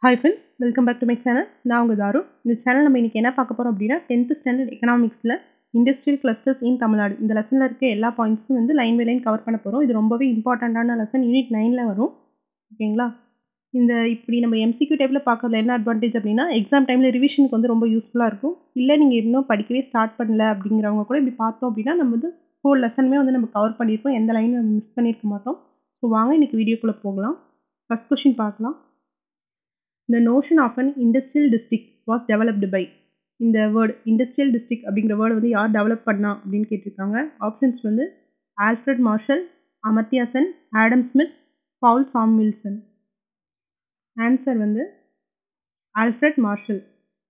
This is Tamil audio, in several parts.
Hi friends, welcome back to my channel. நான் உங்கள் தாரு. இந்த சேனல் நம்ம இன்றைக்கி என்ன பார்க்க போகிறோம் அப்படின்னா 10th ஸ்டாண்டர்ட் எக்கனாமிக்ஸில் இண்டஸ்ட்ரியல் கிளஸ்டர்ஸ் இன் தமிழ்நாடு இந்த லெசனில் இருக்க எல்லா பாயிண்ட்ஸும் வந்து லைன் பை லைன் கவர் பண்ண போகிறோம். இது ரொம்பவே இம்பார்ட்டண்ட்டான லெசன். யூனிட் 9ல் வரும். ஓகேங்களா? இந்த இப்படி நம்ம எம்சிக்யூ டைப்பில் பார்க்கறதுல என்ன அட்வான்டேஜ் அப்படின்னா எக்ஸாம் டைமில் ரிவிஷனுக்கு வந்து ரொம்ப யூஸ்ஃபுல்லாக இருக்கும். இல்லை நீங்கள் இன்னும் படிக்கவே ஸ்டார்ட் பண்ணல அப்படிங்கிறவங்க கூட இப்படி பார்த்தோம் அப்படின்னா நம்ம வந்து ஹோல் லெசனுமே வந்து நம்ம கவர் பண்ணியிருப்போம். எந்த லைனும் நம்ம மிஸ் பண்ணியிருக்க மாட்டோம். ஸோ வாங்க இன்றைக்கி வீடியோக்குள்ளே போகலாம். ஃபஸ்ட் கொஷின் பார்க்கலாம். The notion of an industrial district was developed by இந்த வேர்டு இண்டஸ்ட்ரியல் டிஸ்ட்ரிக்ட் அப்படிங்கிற வேர்டு வந்து யார் டெவலப் பண்ணா அப்படின்னு கேட்டிருக்காங்க. ஆப்ஷன்ஸ் வந்து Alfred Marshall, Amartya Sen, Adam Smith, Paul Samuelson. Answer வந்து ஆல்ஃப்ரட் மார்ஷல்.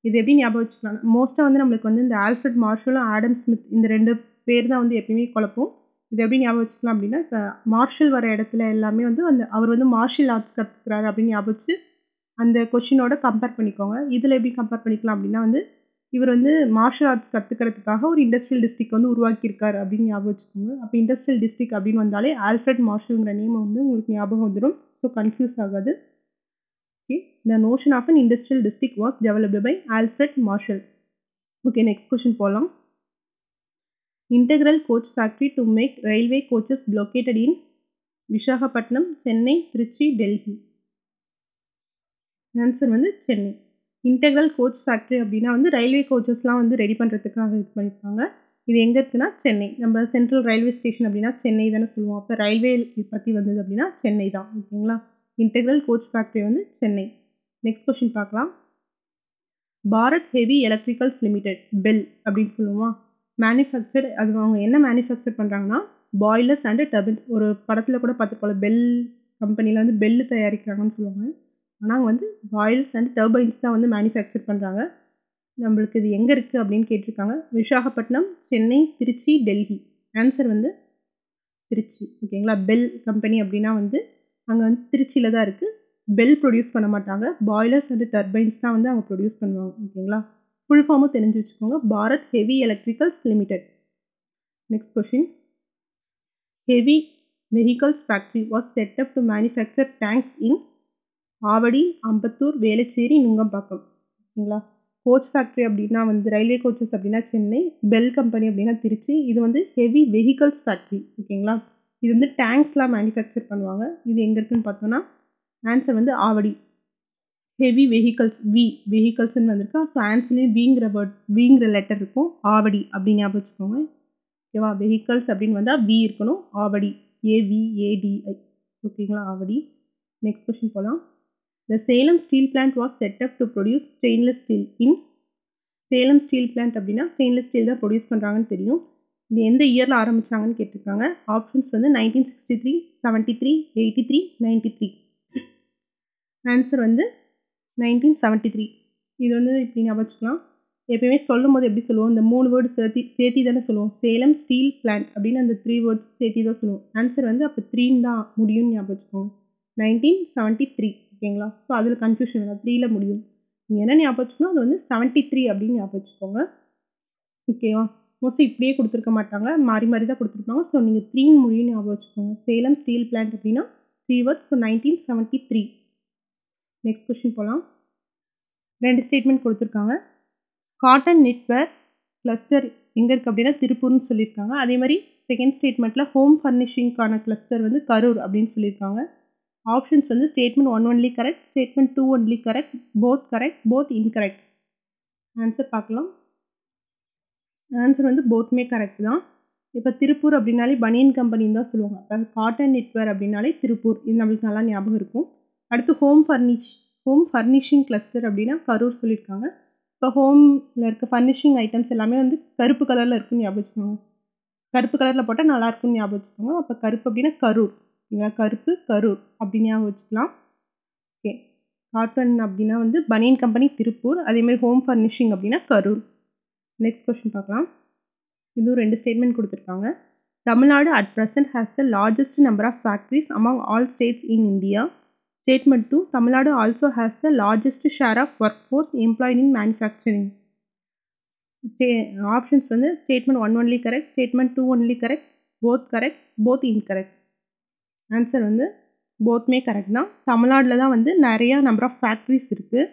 இது எப்படி ஞாபகம் வச்சுக்கலாம்? மோஸ்ட்டாக வந்து நம்மளுக்கு வந்து இந்த ஆல்ஃப்ரட் மார்ஷலும் ஆடம் ஸ்மித் இந்த ரெண்டு பேர் தான் வந்து எப்பயுமே குழப்பம். இது எப்படி ஞாபகம் வச்சுக்கலாம் அப்படின்னா இப்போ மார்ஷல் வர இடத்துல எல்லாமே வந்து அவர் வந்து மார்ஷல் ஆர்ட்ஸ் கற்றுக்கிறாரு அப்படின்னு ஞாபகம் வச்சு அந்த கொஷினோட கம்பேர் பண்ணிக்கோங்க. இதில் எப்படி கம்பேர் பண்ணிக்கலாம் அப்படின்னா வந்து இவர் வந்து மார்ஷல் ஆர்ட்ஸ் கற்றுக்கிறதுக்காக ஒரு இண்டஸ்ட்ரியல் டிஸ்ட்ரிக்ட் வந்து உருவாக்கியிருக்காரு அப்படின்னு ஞாபகம் வச்சுக்கோங்க. அப்போ இண்டஸ்ட்ரியல் டிஸ்ட்ரிக்ட் அப்படின்னு வந்தாலே ஆல்ஃப்ரட் மார்ஷல்ங்கிற நேம் வந்து உங்களுக்கு ஞாபகம் வந்துடும். ஸோ கன்ஃபியூஸ் ஆகாது. Okay, the notion of an industrial district was developed by Alfred Marshall. Okay, next question போகலாம். Integral coach factory to make railway coaches located in Visakhapatnam, Chennai, Trichy, Delhi. Answer வந்து சென்னை. இன்டெக்ரல் கோச் ஃபேக்ட்ரி அப்படின்னா வந்து ரயில்வே கோச்சஸ்லாம் வந்து ரெடி பண்ணுறதுக்காக இது பண்ணியிருக்காங்க. இது எங்கே இருக்குன்னா சென்னை. நம்ம சென்ட்ரல் ரயில்வே ஸ்டேஷன் அப்படின்னா சென்னை தானே சொல்லுவோம். அப்போ ரயில்வே பற்றி வந்தது அப்படின்னா சென்னை தான். ஓகேங்களா? இன்டெக்ரல் கோச் ஃபேக்ட்ரி வந்து சென்னை. நெக்ஸ்ட் கொஷின் பார்க்கலாம். Bharat heavy electricals limited bell அப்படின்னு சொல்லுவோம். மேனுஃபேக்சர் அது அவங்க என்ன மேனுஃபேக்சர் பண்ணுறாங்கன்னா பாய்லர்ஸ் அண்டு டர்பின்ஸ். ஒரு படத்தில் கூட பார்த்துக்கோல பெல் கம்பெனியில் வந்து பெல்லு தயாரிக்கிறாங்கன்னு சொல்லுவாங்க. ஆனால் வந்து பாயில்ஸ் அண்ட் டர்பைன்ஸ் தான் வந்து மேனுஃபேக்சர் பண்ணுறாங்க. நம்மளுக்கு இது எங்கே இருக்குது அப்படின்னு கேட்டிருக்காங்க. விசாகப்பட்டினம், சென்னை, திருச்சி, டெல்லி. ஆன்சர் வந்து திருச்சி. ஓகேங்களா? பெல் கம்பெனி அப்படின்னா வந்து அங்கே வந்து திருச்சியில் தான் இருக்குது. பெல் ப்ரொடியூஸ் பண்ண மாட்டாங்க. பாய்லர்ஸ் அண்ட் டர்பைன்ஸ் தான் வந்து அங்கே ப்ரொடியூஸ் பண்ணுவாங்க. ஓகேங்களா? ஃபுல் ஃபார்மும் தெரிஞ்சு வச்சுக்கோங்க. Bharat heavy electricals limited. Next question. Heavy vehicles factory was set up to manufacture tanks in Avadi, Ambattur, Velachery, Nungambakkam. ஓகேங்களா? கோச் ஃபேக்ட்ரி அப்படின்னா வந்து ரயில்வே கோச்சஸ் அப்படின்னா சென்னை, பெல் கம்பெனி அப்படின்னா திருச்சி. இது வந்து ஹெவி வெஹிக்கல்ஸ் ஃபேக்ட்ரி. ஓகேங்களா? இது வந்து டேங்க்ஸ்லாம் மேனுஃபேக்சர் பண்ணுவாங்க. இது எங்கே இருக்குன்னு பார்த்தோன்னா ஆன்சர் வந்து ஆவடி. ஹெவி வெஹிக்கல்ஸ் வெஹிக்கல்ஸ்ன்னு வந்திருக்கா. ஸோ ஆன்சர்லேயும் விங்கிற லெட்டர் இருக்கும். ஆவடி அப்படின்னு ஞாபகம் வச்சுக்கோங்க. ஓகேவா? வெஹிக்கல்ஸ் அப்படின்னு வந்தால் வி இருக்கணும். ஆவடி, AVADI. ஓகேங்களா? ஆவடி. நெக்ஸ்ட் கொஷின் போகலாம். The Salem Steel Plant was set up to produce stainless steel in Salem Steel Plant அப்படின்னா ஸ்டெயின்லெஸ் ஸ்டீல் தான் ப்ரொடியூஸ் பண்ணுறாங்கன்னு தெரியும். இது எந்த இயரில் ஆரம்பித்தாங்கன்னு கேட்டிருக்காங்க. ஆப்ஷன்ஸ் வந்து 1963, 73, 83, 93. ஆன்சர் வந்து 1973. இது வந்து இப்படி ஞாபகம் வச்சுக்கலாம். எப்பயுமே சொல்லும் போது எப்படி சொல்லுவோம்? இந்த 3 வேர்டு சேர்த்தி தானே சொல்லுவோம். சேலம் ஸ்டீல் பிளான்ட் அப்படின்னு அந்த 3 வேர்ட்ஸ் சேர்த்தி தான் சொல்லுவோம். ஆன்சர் வந்து அப்போ 3 தான் முடியும்னு ஞாபகம் வச்சுக்கோங்க. 1973. ஓகேங்களா? ஸோ அதில் கன்ஃபியூஷன் இல்லை. 3ல் முடியும். நீங்கள் என்ன ஞாபகம் வச்சுக்கணும்? அது வந்து 73 அப்படின்னு ஞாபகம் வச்சுக்கோங்க. ஓகேவா? மோஸ்ட்லி இப்படியே கொடுத்துருக்க மாட்டாங்க. மாறி மாறி தான் கொடுத்துருப்பாங்க. ஸோ நீங்கள் 3 முடியும்னு ஞாபகம் வச்சுக்கோங்க. சேலம் ஸ்டீல் பிளான்ட் அப்படின்னா 3 வேர்ட்ஸ். ஸோ 1973. நெக்ஸ்ட் கொஸ்டின் போகலாம். 2 ஸ்டேட்மெண்ட் கொடுத்துருக்காங்க. காட்டன் நிட்வேர் கிளஸ்டர் எங்கே இருக்குது அப்படின்னா திருப்பூர்னு சொல்லியிருக்காங்க. அதே மாதிரி செகண்ட் ஸ்டேட்மெண்ட்டில் ஹோம் ஃபர்னிஷிங்கான கிளஸ்டர் வந்து கரூர் அப்படின்னு சொல்லியிருக்காங்க. ஆப்ஷன்ஸ் வந்து statement 1 only correct, statement 2 only correct, both incorrect. Answer பார்க்கலாம். ஆன்சர் வந்து போத்துமே கரெக்ட் தான். இப்போ திருப்பூர் அப்படின்னாலே பனியன் கம்பெனின்னு தான் சொல்லுவாங்க. அப்போ காட்டன் நிட்வேர் அப்படின்னாலே திருப்பூர். இது நம்மளுக்கு நல்லா ஞாபகம் இருக்கும். அடுத்து ஹோம் ஃபர்னிஷிங் கிளஸ்டர் அப்படின்னா கரூர் சொல்லியிருக்காங்க. இப்போ ஹோமில் இருக்க ஃபர்னிஷிங் ஐட்டம்ஸ் எல்லாமே வந்து கருப்பு கலரில் இருக்குன்னு ஞாபகம் வச்சுக்கோங்க. கருப்பு கலரில் போட்டால் நல்லாயிருக்குன்னு ஞாபகம் வச்சுக்கோங்க. அப்போ கருப்பு அப்படின்னா கரூர். இங்கே கருப்பு கரூர் அப்படின்னு ஞாபகம் வச்சுக்கலாம். ஓகே, காட்டன் அப்படின்னா வந்து பனியன் கம்பெனி திருப்பூர். அதேமாதிரி ஹோம் ஃபர்னிஷிங் அப்படின்னா கரூர். நெக்ஸ்ட் கொஸ்டின் பார்க்கலாம். இதுவும் 2 ஸ்டேட்மெண்ட் கொடுத்துருக்காங்க. Tamil Nadu at present has the largest number of factories among all states in India. Statement 2 Tamil Nadu also has the largest share of work force employed in manufacturing. Options வந்து statement 1 only correct, statement 2 only correct, both incorrect. Answer வந்து போத்துமே கரெக்ட் தான். தமிழ்நாட்டில் தான் வந்து நிறையா நம்பர் ஆஃப் ஃபேக்ட்ரிஸ் இருக்குது.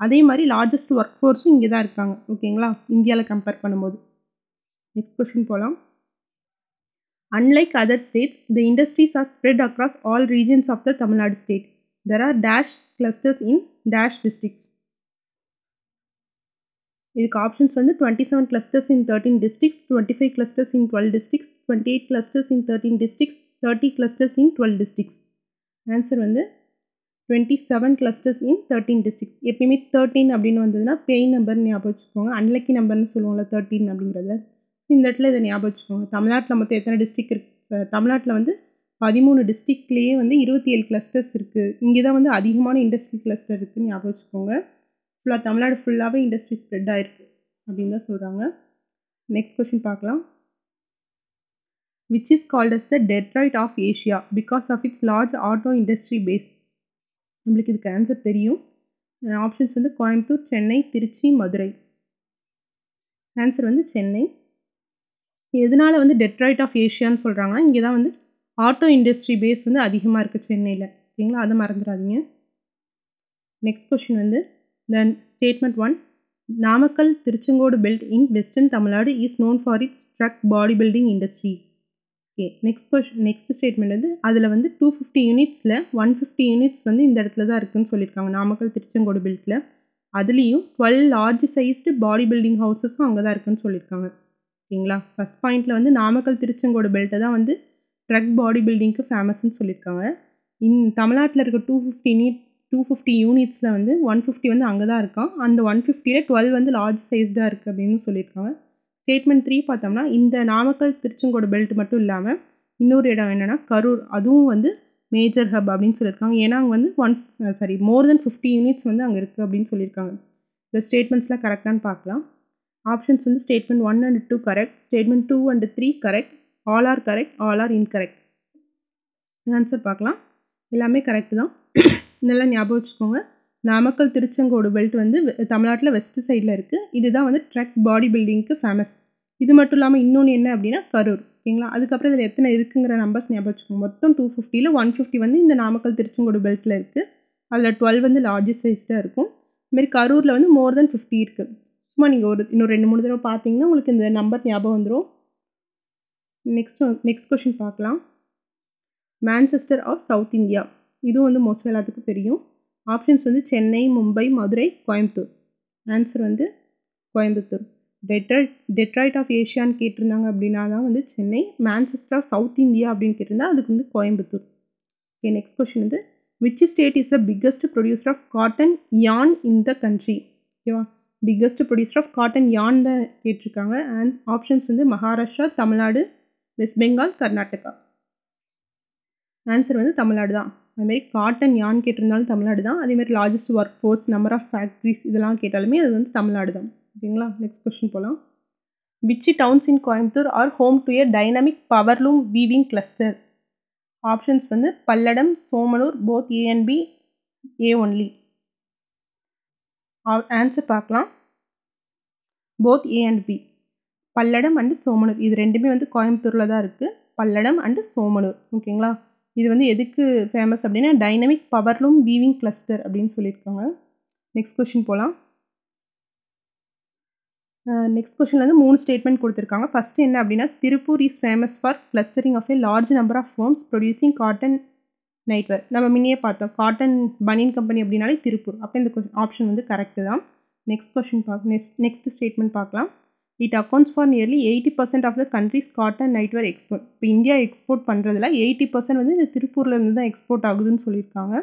அதே மாதிரி லார்ஜஸ்ட் ஒர்க் ஃபோர்ஸும் இங்கே தான் இருக்காங்க. ஓகேங்களா, இந்தியாவில் கம்பேர் பண்ணும்போது. நெக்ஸ்ட் கொஸ்டின் போகலாம். Unlike other states, the industries are spread across all regions of the Tamil Nadu state. There are dash clusters in dash districts. இதுக்கு ஆப்ஷன்ஸ் வந்து 27 clusters in 13 districts, 25 clusters in 12 districts, 28 clusters in 13 districts, 30 clusters in 12 districts. Answer வந்து 27 clusters in 13 districts. எப்பயுமே 13 அப்படின்னு வந்ததுன்னா பேய் நம்பர் ஞாபகம் வச்சுக்கோங்க. அன்லக்கி நம்பர்னு சொல்லுவோம்ல 13 அப்படிங்கிறத. இந்த இடத்துல இதை ஞாபகம் வச்சுக்கோங்க. தமிழ்நாட்டில் மொத்தம் எத்தனை டிஸ்ட்ரிக்ட் இருக்குது? தமிழ்நாட்டில் வந்து 13 டிஸ்ட்ரிக்ட்லேயே வந்து 27 கிளஸ்டர்ஸ் இருக்குது. இங்கே தான் வந்து அதிகமான இண்டஸ்ட்ரி கிளஸ்டர் இருக்குதுன்னு ஞாபகம் வச்சுக்கோங்க. ஃபுல்லாக தமிழ்நாடு ஃபுல்லாகவே இண்டஸ்ட்ரி ஸ்ப்ரெட் ஆகிருக்கு அப்படின்னு தான் சொல்கிறாங்க. நெக்ஸ்ட் கொஸ்டின் பார்க்கலாம். Which is called as the Detroit of Asia because of its large auto industry base? நம்மளுக்கு இதுக்கு ஆன்சர் தெரியும். ஆப்ஷன்ஸ் வந்து கோயம்புத்தூர், சென்னை, திருச்சி, மதுரை. ஆன்சர் வந்து சென்னை. எதனால வந்து டெட்ராய்ட் ஆஃப் ஏஷியான்னு சொல்கிறாங்கன்னா, இங்கே தான் வந்து ஆட்டோ இண்டஸ்ட்ரி பேஸ் வந்து அதிகமாக இருக்குது சென்னையில். ஓகேங்களா, அதை மறந்துடாதீங்க. நெக்ஸ்ட் கொஸ்டின் வந்து then statement 1, Namakkal Tiruchengode belt in western Tamil Nadu is known for its truck body building industry. Okay, next statement வந்து அதில் வந்து 250 யூனிட்ஸில் 150 யூனிட்ஸ் வந்து இந்த இடத்துல தான் இருக்குதுன்னு சொல்லியிருக்காங்க, நாமக்கல் திருச்செங்கோடு பெல்ட்டில். அதுலேயும் 12 லார்ஜ் சைஸ்டு பாடி பில்டிங் ஹவுசஸும் அங்கே தான் இருக்குதுன்னு சொல்லியிருக்காங்க. ஓகேங்களா, ஃபஸ்ட் பாயிண்டில் வந்து நாமக்கல் திருச்செங்கோடு பெல்ட்டை தான் வந்து ட்ரக் பாடி பில்டிங்க்கு ஃபேமஸ்ன்னு சொல்லியிருக்காங்க. தமிழ்நாட்டில் இருக்க 250 யூனிட்ஸில் வந்து 150 வந்து அங்கே தான் இருக்கான். அந்த 150ல் 12 வந்து லார்ஜ் சைஸ்டாக இருக்குது அப்படின்னு சொல்லியிருக்காங்க. ஸ்டேட்மெண்ட் 3 பார்த்தோம்னா, இந்த நாமக்கல் திருச்செங்கோடு பெல்ட் மட்டும் இல்லாமல் இன்னொரு இடம் என்னென்னா கரூர், அதுவும் வந்து மேஜர் ஹப் அப்படின்னு சொல்லியிருக்காங்க. ஏன்னா அங்கே வந்து மோர் தென் 50 யூனிட்ஸ் வந்து அங்கே இருக்குது அப்படின்னு சொல்லியிருக்காங்க. இந்த ஸ்டேட்மெண்ட்ஸ்லாம் கரெக்டானு பார்க்கலாம். ஆப்ஷன்ஸ் வந்து statement 1 and 2 correct, statement 2 and 3 correct, all are correct, all are incorrect. Answer பார்க்கலாம். எல்லாமே கரெக்ட் தான். நல்லா ஞாபகம் வச்சுக்கோங்க. நாமக்கல் திருச்செங்கோடு பெல்ட் வந்து தமிழ்நாட்டில் வெஸ்ட் சைடில் இருக்குது. இதுதான் வந்து ட்ரக் பாடி பில்டிங்க்கு ஃபேமஸ். இது மட்டும் இல்லாமல் இன்னொன்று என்ன அப்படின்னா கரூர். ஓகேங்களா, அதுக்கப்புறம் இதில் எத்தனை இருக்குங்கிற நம்பர்ஸ் ஞாபகம் வச்சுக்கோங்க. மொத்தம் 250ல் 150 வந்து இந்த நாமக்கல் திருச்செங்கோடு பெல்ட்டில் இருக்குது. அதில் 12 வந்து லார்ஜ் சைஸ்டாக இருக்கும். இதுமாரி கரூரில் வந்து மோர் தென் 50 இருக்குது. சும்மா நீங்கள் இன்னும் 2-3 தடவை பார்த்தீங்கன்னா உங்களுக்கு இந்த நம்பர் ஞாபகம் வந்துடும். நெக்ஸ்ட் கொஷின் பார்க்கலாம். மான்செஸ்டர் ஆஃப் சவுத் இந்தியா, இதுவும் வந்து மோஸ்ட்லி எல்லாத்துக்கும் தெரியும். ஆப்ஷன்ஸ் வந்து சென்னை, மும்பை, மதுரை, கோயம்புத்தூர். ஆன்சர் வந்து கோயம்புத்தூர். டெட்ராய்ட் ஆஃப் ஏஷியான்னு கேட்டிருந்தாங்க அப்படின்னா தான் வந்து Chennai. Manchester of South India அப்படின்னு கேட்டிருந்தா அதுக்கு வந்து கோயம்புத்தூர். ஓகே, நெக்ஸ்ட் கொஷின் வந்து which state is the biggest producer of cotton yarn in the country? ஓகேவா, biggest producer of cotton yarn தான் கேட்டிருக்காங்க. அண்ட் ஆப்ஷன்ஸ் வந்து மகாராஷ்டிரா, தமிழ்நாடு, வெஸ்ட் பெங்கால், கர்நாடகா. ஆன்சர் வந்து தமிழ்நாடு தான். அதுமாரி காட்டன் யார்ன் கேட்டிருந்தாலும் தமிழ்நாடு தான். அதேமாதிரி largest work force, number of factories இதெல்லாம் கேட்டாலுமே அது வந்து தமிழ்நாடு தான். ஓகேங்களா, நெக்ஸ்ட் கொஸ்டின் போகலாம். Which towns in Coimbatore are home to a dynamic powerloom weaving cluster? Options வந்து Palladam, Somanur, both A and B, A only. Answer பார்க்கலாம். Both A and B. Palladam and Somanur இது ரெண்டுமே வந்து கோயம்புத்தூரில் தான் இருக்குது. பல்லடம் அண்டு சோமனூர். ஓகேங்களா, இது வந்து எதுக்கு ஃபேமஸ் அப்படின்னா டைனமிக் பவர்லூம் வீவிங் கிளஸ்டர் அப்படின்னு சொல்லியிருக்காங்க. நெக்ஸ்ட் கொஸ்டின் போகலாம். நெக்ஸ்ட் கொஸ்டின் வந்து 3 ஸ்டேட்மெண்ட் கொடுத்துருக்காங்க. ஃபஸ்ட்டு என்ன அப்படின்னா, Tiruppur is famous for clustering of a large number of firms producing cotton nightwear. நம்ம முன்னையே பார்த்தோம், காட்டன் பனியன் கம்பெனி அப்படின்னாலே திருப்பூர். அப்போ இந்த ஆப்ஷன் வந்து கரெக்டு தான். நெக்ஸ்ட் கொஸ்டின் நெக்ஸ்ட் ஸ்டேட்மெண்ட் பார்க்கலாம். It accounts for nearly 80% of the country's cotton nightwear export. இப்போ இந்தியா எக்ஸ்போர்ட் பண்ணுறதுல 80% வந்து இந்த திருப்பூர்லேருந்து தான் எக்ஸ்போர்ட் ஆகுதுன்னு சொல்லியிருக்காங்க.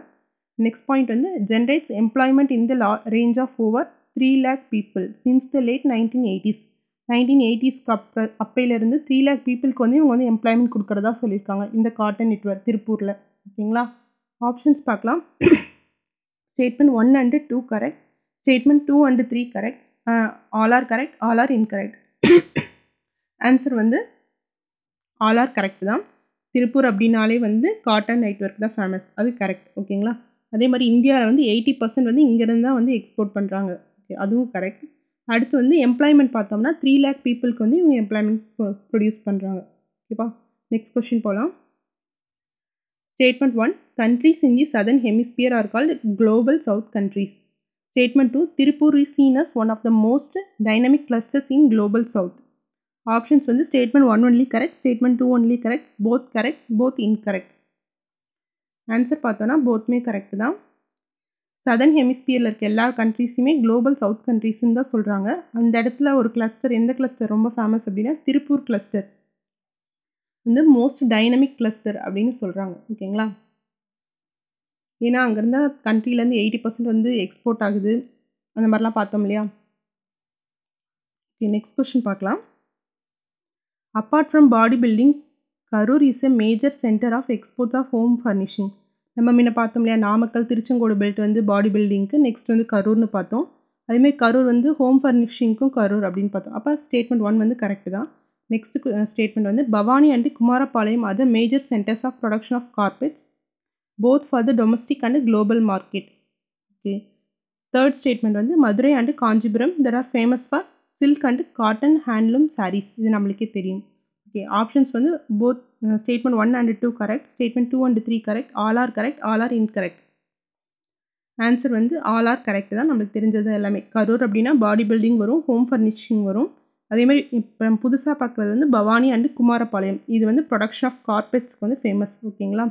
நெக்ஸ்ட் பாயிண்ட் வந்து generates employment in the range of over 3 lakh people since the late 1980s. 1980ஸ்க்கு அப்பையிலேருந்து 3 lakh பீப்புளுக்கு வந்து இவங்க வந்து எம்ப்ளாய்மெண்ட் கொடுக்குறதா சொல்லியிருக்காங்க இந்த காட்டன் நெட்வேர் திருப்பூரில். ஓகேங்களா, ஆப்ஷன்ஸ் பார்க்கலாம். Statement 1 and 2 correct, statement 2 and 3 correct, all are correct, all are incorrect. Answer வந்து ஆல் ஆர் கரெக்ட் தான். திருப்பூர் அப்படின்னாலே வந்து காட்டன் நைட்வேர்க் தான் ஃபேமஸ், அது கரெக்ட். ஓகேங்களா, அதே மாதிரி இந்தியாவில் வந்து 80% வந்து இங்கேருந்து தான் வந்து எக்ஸ்போர்ட் பண்ணுறாங்க. ஓகே, அதுவும் கரெக்ட். அடுத்து வந்து எம்ப்ளாய்மெண்ட் பார்த்தோம்னா 3 lakh பீப்புளுக்கு வந்து இவங்க எம்ப்ளாய்மெண்ட் ப்ரொடியூஸ் பண்ணுறாங்க. ஓகேப்பா, நெக்ஸ்ட் கொஸ்டின் போகலாம். Statement 1. Countries in the southern hemisphere are called global south countries. Statement 2. Tirupur is seen as one of the most dynamic clusters in global south. Options வந்து statement 1 only correct, statement 2 only correct, both incorrect. Answer பார்த்தோன்னா போத்மே கரெக்ட் தான். சதர்ன் ஹெமிஸ்பியரில் இருக்க எல்லா கண்ட்ரீஸுமே குளோபல் சவுத் கண்ட்ரீஸ்ன்னு தான் சொல்கிறாங்க. அந்த இடத்துல ஒரு கிளஸ்டர், எந்த கிளஸ்டர் ரொம்ப ஃபேமஸ் அப்படின்னா திருப்பூர் கிளஸ்டர் வந்து மோஸ்ட் டைனமிக் கிளஸ்டர் அப்படின்னு சொல்கிறாங்க. ஓகேங்களா? ஏன்னா அங்கேருந்த கண்ட்ரிலேருந்து 80% வந்து எக்ஸ்போர்ட் ஆகுது, அந்த மாதிரிலாம் பார்த்தோம் இல்லையா? ஓகே, நெக்ஸ்ட் கொஸ்டின் பார்க்கலாம். Apart from body building, Karur is a major centre of exports of home furnishing. நம்ம முன்ன பார்த்தோம் இல்லையா, நாமக்கல் திருச்செங்கோடு பெல்ட் வந்து பாடி பில்டிங்க்கு, நெக்ஸ்ட் வந்து கரூர்னு பார்த்தோம். அதேமாதிரி கரூர் வந்து ஹோம் ஃபர்னிஷிங்க்கும் கரூர் அப்படின்னு பார்த்தோம். அப்போ ஸ்டேட்மெண்ட் 1 வந்து கரெக்ட் தான். நெக்ஸ்ட் ஸ்டேட்மெண்ட் வந்து Bhavani and Kumarapalayam are the major centres of production of carpets both for the domestic and global market. Okay. Third statement வந்து Madurai and Kanchipuram that are famous for silk and cotton handloom saris. இது நம்மளுக்கே தெரியும். ஓகே, ஆப்ஷன்ஸ் வந்து both statement 1 and 2 correct, statement 2 and 3 correct, all are correct, all are incorrect. Answer வந்து ஆல் ஆர் கரெக்ட் தான். நம்மளுக்கு தெரிஞ்சது எல்லாமே. கரூர் அப்படின்னா பாடி பில்டிங் வரும், ஹோம் ஃபர்னிஷிங் வரும். அதேமாதிரி இப்போ புதுசாக பார்க்குறது வந்து பவானி அண்ட் குமாரபாளையம், இது வந்து ப்ரொடக்ஷன் ஆஃப் கார்பெட்ஸ்க்கு வந்து ஃபேமஸ். ஓகேங்களா?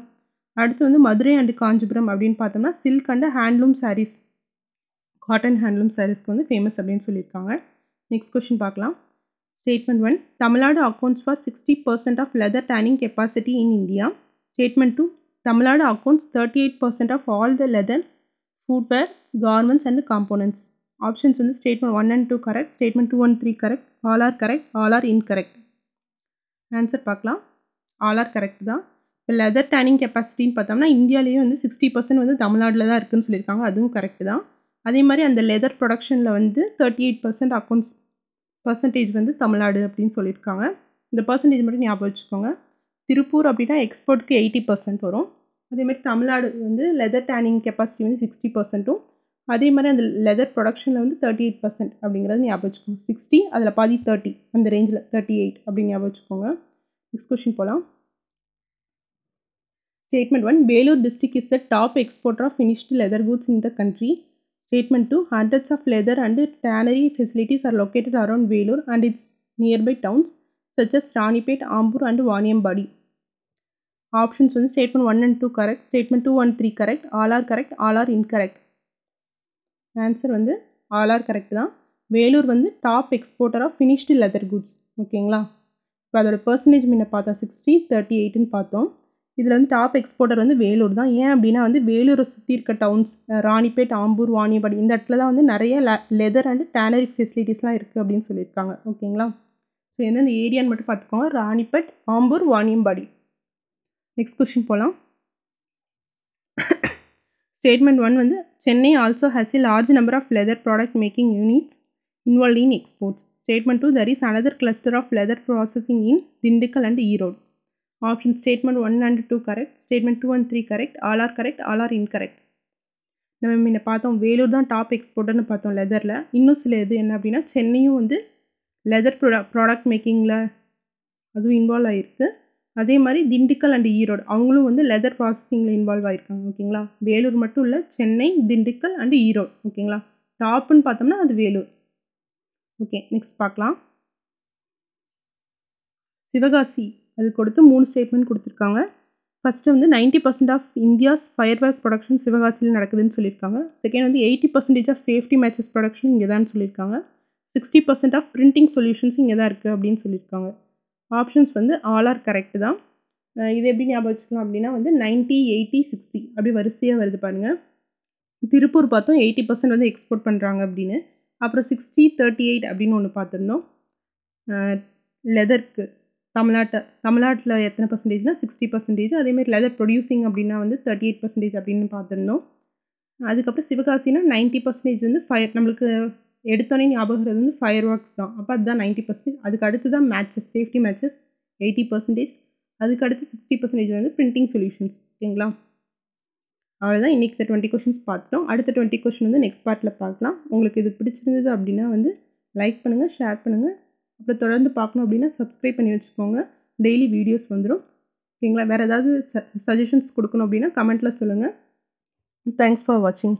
அடுத்து வந்து மதுரை அண்ட் காஞ்சிபுரம் அப்படின்னு பார்த்தோம்னா silk and handloom saris, cotton handloom சாரீஸ்க்கு வந்து ஃபேமஸ் அப்படின்னு சொல்லியிருக்காங்க. நெக்ஸ்ட் கொஸ்டின் பார்க்கலாம். Statement 1. Tamil Nadu accounts for 60% of leather tanning capacity in India. Statement 2. Tamil Nadu accounts 38% of all the leather, footwear, garments and components. Options வந்து statement 1 and 2 correct, statement 2 and 3 correct, all are correct, all are incorrect. Answer பார்க்கலாம். ஆல் ஆர் கரெக்ட் தான். இப்போ லெதர் டேனிங் கெப்பாசிட்டின்னு பார்த்தோம்னா இந்தியாவிலேயே வந்து 60% வந்து தமிழ்நாட்டில் தான் இருக்குதுன்னு சொல்லியிருக்காங்க. அதுவும் கரெக்ட் தான். அதே மாதிரி அந்த லெதர் ப்ரொடக்ஷனில் வந்து 38% அக்கௌண்ட்ஸ் பர்சன்டேஜ் வந்து தமிழ்நாடு அப்படின்னு சொல்லியிருக்காங்க. இந்த பர்சன்டேஜ் மட்டும் ஞாபகம் வச்சுக்கோங்க. திருப்பூர் அப்படின்னா எக்ஸ்போர்ட்டுக்கு 80% வரும். அதேமாதிரி தமிழ்நாடு வந்து லெதர் டேனிங் கெப்பாசிட்டி வந்து 60%ம், அதே மாதிரி அந்த லெதர் ப்ரொடக்ஷனில் வந்து 38% அப்படிங்கிறது ஞாபகம் வச்சுக்கோங்க. 60 அதில் பாதி 30, அந்த ரேஞ்சில் 38 அப்படின்னு ஞாபகம் வச்சுக்கோங்க. நெக்ஸ்ட் கொஸ்டின் போகலாம். Statement 1. Vellore district is the top exporter of finished leather goods in the country. Statement 2. Hundreds of leather and tannery facilities are located around Vellore and its nearby towns such as Ranipet, Ambur and Vaniyambadi. Options வந்து statement 1 and 2 correct, statement 2 and 3 correct, all are correct, all are incorrect. Answer வந்து all are correct தான். வேலூர் வந்து top exporter of finished leather goods. ஓகேங்களா? இப்போ அதோட பர்சன்டேஜ் முன்ன பார்த்தோம் 60, 38ன்னு பார்த்தோம். இதில் வந்து டாப் எக்ஸ்போர்ட்டர் வந்து வேலூர் தான். ஏன் அப்படின்னா வந்து வேலூரை சுற்றி இருக்க டவுன்ஸ் ராணிப்பேட், ஆம்பூர், வாணியம்பாடி இந்த இடத்துல தான் வந்து நிறைய லெதர் அண்ட் டேனரி ஃபெசிலிட்டிஸ்லாம் இருக்குது அப்படின்னு சொல்லியிருக்காங்க. ஓகேங்களா? ஸோ எந்தெந்த ஏரியான்னு மட்டும் பார்த்துக்கோங்க. ராணிப்பேட், ஆம்பூர், வாணியம்பாடி. நெக்ஸ்ட் கொஸ்டின் போகலாம். ஸ்டேட்மெண்ட் 1 வந்து Chennai also has a large number of leather product making units involve in exports. Statement 2. There is another cluster of leather processing in Dindigul and Erode. Option statement 1 and 2 correct, statement 2 and 3 correct, all are correct, all are incorrect. நம்ம முன்ன பார்த்தோம் வேலூர் தான் டாப் எக்ஸ்போர்ட்டர்னு பார்த்தோம் லெதரில். இன்னும் சில இது என்ன அப்படின்னா சென்னையும் வந்து லெதர் ப்ராடக்ட் மேக்கிங்கில் அதுவும் இன்வால்வ் ஆகிருக்கு. அதே மாதிரி திண்டுக்கல் அண்ட் ஈரோடு அவங்களும் வந்து லெதர் ப்ராசஸிங்கில் இன்வால்வ் ஆகிருக்காங்க. ஓகேங்களா? வேலூர் மட்டும் இல்லை, சென்னை, திண்டுக்கல் அண்ட் ஈரோடு. ஓகேங்களா? டாப்புன்னு பார்த்தோம்னா அது வேலூர். ஓகே, நெக்ஸ்ட் பார்க்கலாம். சிவகாசி அது கொடுத்து 3 ஸ்டேட்மெண்ட் கொடுத்துருக்காங்க. ஃபஸ்ட்டு வந்து 90% of India's fire work production சிவகாசியில் நடக்குதுன்னு சொல்லியிருக்காங்க. செகண்ட் வந்து 80% ஆஃப் சேஃப்டி மேட்சஸ் ப்ரொடக்ஷன் இங்கே தான் சொல்லியிருக்காங்க. 60% ஆஃப் பிரிண்டிங் சொல்யூஷன்ஸ் இங்கே தான் இருக்குது அப்படின்னு சொல்லியிருக்காங்க. ஆப்ஷன்ஸ் வந்து ஆல் ஆர் கரெக்ட் தான். இது எப்படி ஞாபகம் வச்சுக்கலாம் அப்படின்னா வந்து 90, 80, 60 அப்படி வரிசையாக வருது பாருங்கள். திருப்பூர் பார்த்தோம் 80% வந்து எக்ஸ்போர்ட் பண்ணுறாங்க அப்படின்னு. அப்புறம் 60, 38 அப்படின்னு ஒன்று பார்த்துருந்தோம். லெதருக்கு தமிழ்நாட்டில் எத்தனை பர்சன்டேஜ்னா 60%. அதேமாதிரி லெதர் ப்ரொடியூசிங் அப்படின்னா வந்து 38% அப்படின்னு பார்த்துருந்தோம். அதுக்கப்புறம் சிவகாசினா 90% வந்து நம்மளுக்கு எடுத்தோன்னே ஞாபகம் வந்து ஃபயர் ஒர்க்ஸ் தான். அப்போ அதுதான் 90%. அதுக்கு அடுத்து தான் மேட்சஸ், சேஃப்டி மேட்சஸ் 80%. அதுக்கு அடுத்து 60% வந்து பிரிண்டிங் சொல்யூஷன்ஸ். ஓகேங்களா? அவ்வளோதான். இன்றைக்கி 20 கொஷின்ஸ் பார்த்துட்டோம். அடுத்த 20 கொஷின் வந்து நெக்ஸ்ட் பார்ட்டில் பார்க்கலாம். உங்களுக்கு இது பிடிச்சிருந்தது அப்படின்னா வந்து லைக் பண்ணுங்கள், ஷேர் பண்ணுங்கள். அப்புறம் தொடர்ந்து பார்க்கணும் அப்படின்னா சப்ஸ்கிரைப் பண்ணி வச்சுக்கோங்க. டெய்லி வீடியோஸ் வந்துடும். ஓகேங்களா? வேறு ஏதாவது சஜஷன்ஸ் குடுக்கணும் அப்படின்னா கமெண்ட்ல சொல்லுங்க. தேங்க்ஸ் ஃபார் வாட்சிங்.